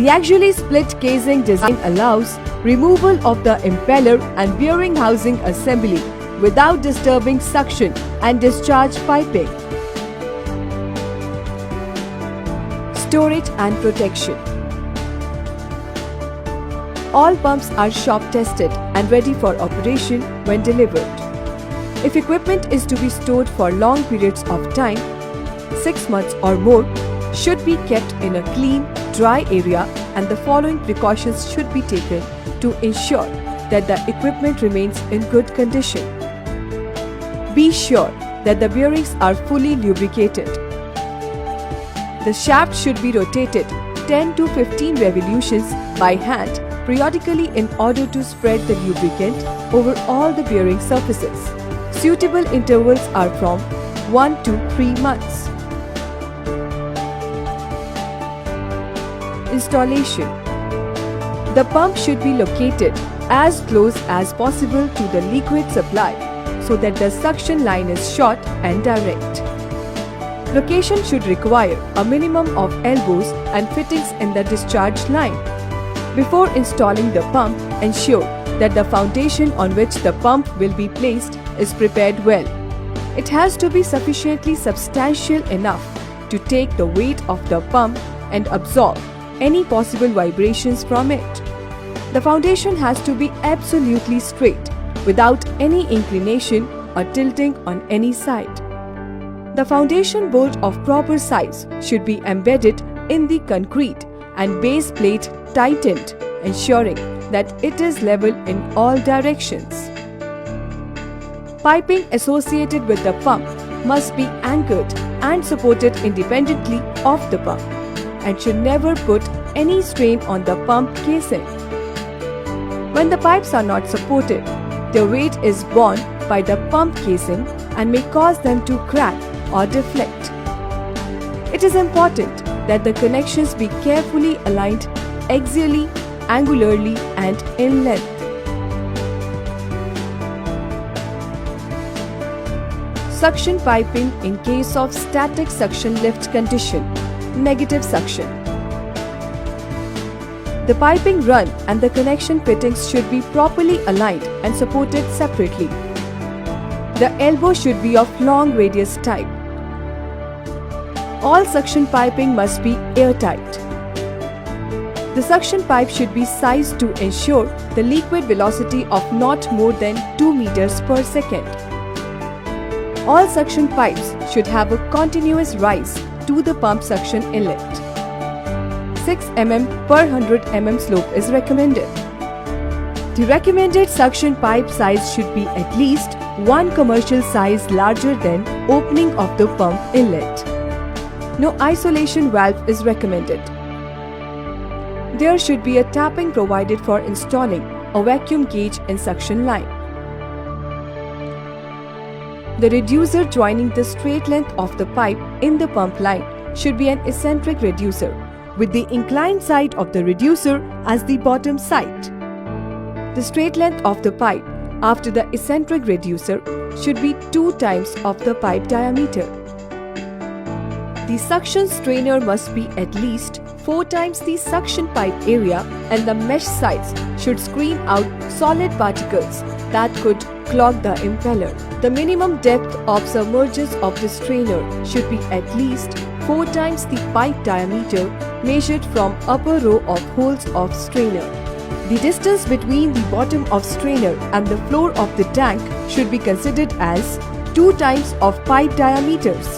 The axially split casing design allows removal of the impeller and bearing housing assembly without disturbing suction and discharge piping. Storage and protection. All pumps are shop tested and ready for operation when delivered. If equipment is to be stored for long periods of time, 6 months or more, should be kept in a clean, dry area, and the following precautions should be taken to ensure that the equipment remains in good condition. Be sure that the bearings are fully lubricated. The shaft should be rotated 10 to 15 revolutions by hand periodically in order to spread the lubricant over all the bearing surfaces. Suitable intervals are from 1 to 3 months. Installation. The pump should be located as close as possible to the liquid supply so that the suction line is short and direct. Location should require a minimum of elbows and fittings in the discharge line. Before installing the pump, ensure that the foundation on which the pump will be placed is prepared well. It has to be sufficiently substantial enough to take the weight of the pump and absorb any possible vibrations from it. The foundation has to be absolutely straight without any inclination or tilting on any side. The foundation bolt of proper size should be embedded in the concrete and base plate tightened, ensuring that it is level in all directions. Piping associated with the pump must be anchored and supported independently of the pump and should never put any strain on the pump casing. When the pipes are not supported, their weight is borne by the pump casing and may cause them to crack or deflect. It is important that the connections be carefully aligned axially, angularly, and in length. Suction piping in case of static suction lift condition, negative suction. The piping run and the connection fittings should be properly aligned and supported separately. The elbow should be of long radius type. All suction piping must be airtight. The suction pipe should be sized to ensure the liquid velocity of not more than 2 meters per second. All suction pipes should have a continuous rise to the pump suction inlet. 6 mm per 100 mm slope is recommended. The recommended suction pipe size should be at least 1 commercial size larger than opening of the pump inlet. No isolation valve is recommended. There should be a tapping provided for installing a vacuum gauge in suction line. The reducer joining the straight length of the pipe in the pump line should be an eccentric reducer, with the inclined side of the reducer as the bottom side. The straight length of the pipe after the eccentric reducer should be 2 times of the pipe diameter. The suction strainer must be at least 4 times the suction pipe area, and the mesh sides should screen out solid particles that could clog the impeller. The minimum depth of submergence of the strainer should be at least 4 times the pipe diameter measured from upper row of holes of strainer. The distance between the bottom of strainer and the floor of the tank should be considered as 2 times of pipe diameters.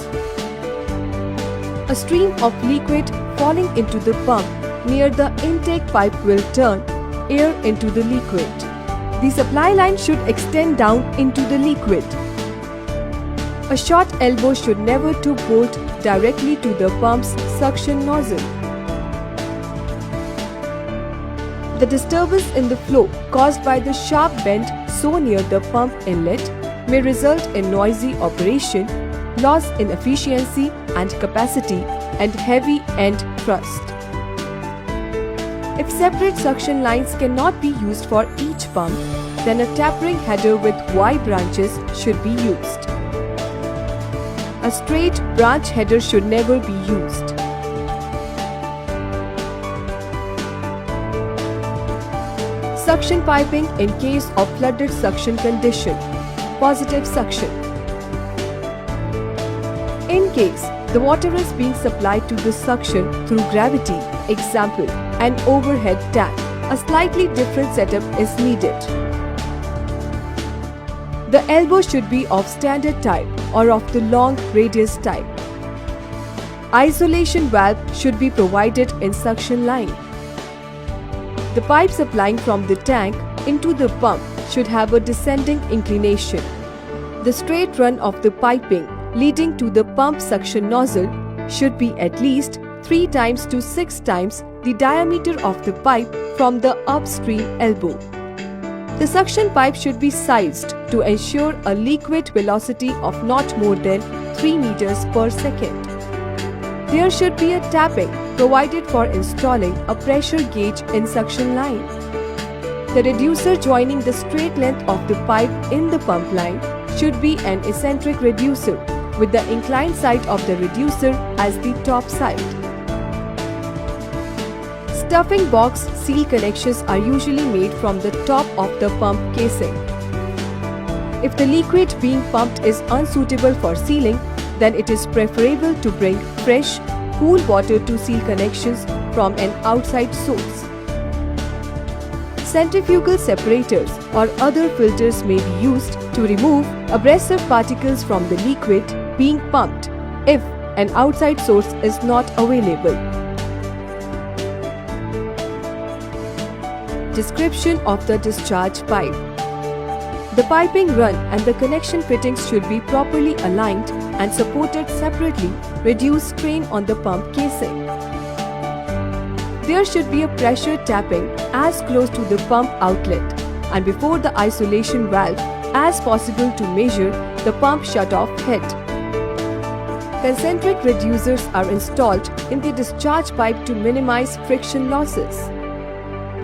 A stream of liquid falling into the pump near the intake pipe will turn air into the liquid. The supply line should extend down into the liquid. A short elbow should never to bolt directly to the pump's suction nozzle. The disturbance in the flow caused by the sharp bend so near the pump inlet may result in noisy operation, loss in efficiency and capacity, and heavy end thrust. If separate suction lines cannot be used for each pump, then a tapering header with Y branches should be used. A straight branch header should never be used. Suction piping in case of flooded suction condition. Positive suction. In case the water is being supplied to the suction through gravity, example, an overhead tank, a slightly different setup is needed. The elbow should be of standard type or of the long radius type. Isolation valve should be provided in suction line. The pipe supplying from the tank into the pump should have a descending inclination. The straight run of the piping leading to the pump suction nozzle should be at least 3 times to 6 times the diameter of the pipe from the upstream elbow. The suction pipe should be sized to ensure a liquid velocity of not more than 3 meters per second. There should be a tapping provided for installing a pressure gauge in suction line. The reducer joining the straight length of the pipe in the pump line should be an eccentric reducer with the inclined side of the reducer as the top side. Stuffing box seal connections are usually made from the top of the pump casing. If the liquid being pumped is unsuitable for sealing, then it is preferable to bring fresh, cool water to seal connections from an outside source. Centrifugal separators or other filters may be used to remove abrasive particles from the liquid being pumped if an outside source is not available. Description of the discharge pipe. The piping run and the connection fittings should be properly aligned and supported separately, reduce strain on the pump casing. There should be a pressure tapping as close to the pump outlet and before the isolation valve as possible to measure the pump shutoff head. Concentric reducers are installed in the discharge pipe to minimize friction losses.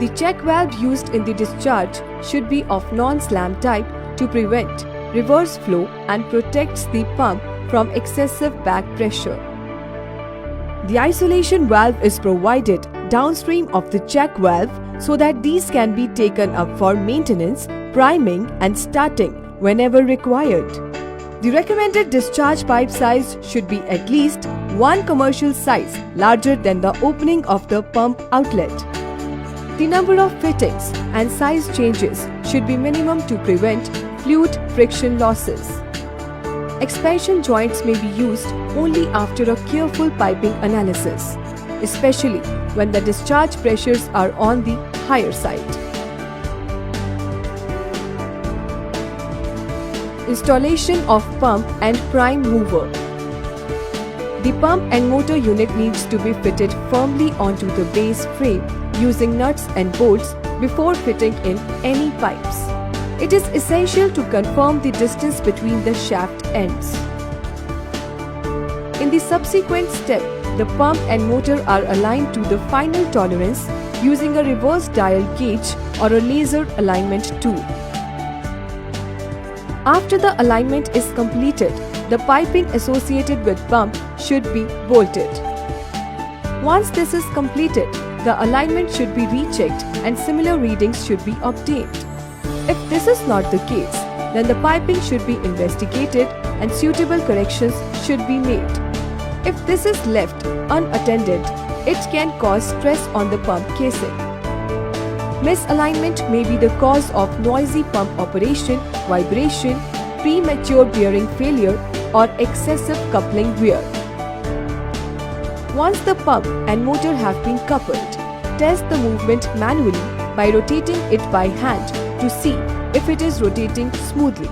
The check valve used in the discharge should be of non-slam type to prevent reverse flow and protects the pump from excessive back pressure. The isolation valve is provided downstream of the check valve so that these can be taken up for maintenance, priming and starting whenever required. The recommended discharge pipe size should be at least one commercial size larger than the opening of the pump outlet. The number of fittings and size changes should be minimum to prevent fluid friction losses. Expansion joints may be used only after a careful piping analysis, especially when the discharge pressures are on the higher side. Installation of pump and prime mover. The pump and motor unit needs to be fitted firmly onto the base frame using nuts and bolts before fitting in any pipes. It is essential to confirm the distance between the shaft ends. In the subsequent step, the pump and motor are aligned to the final tolerance using a reverse dial gauge or a laser alignment tool. After the alignment is completed, the piping associated with pump should be bolted. Once this is completed, the alignment should be rechecked and similar readings should be obtained. If this is not the case, then the piping should be investigated and suitable corrections should be made. If this is left unattended, it can cause stress on the pump casing. Misalignment may be the cause of noisy pump operation, vibration, premature bearing failure, or excessive coupling wear. Once the pump and motor have been coupled, test the movement manually by rotating it by hand to see if it is rotating smoothly.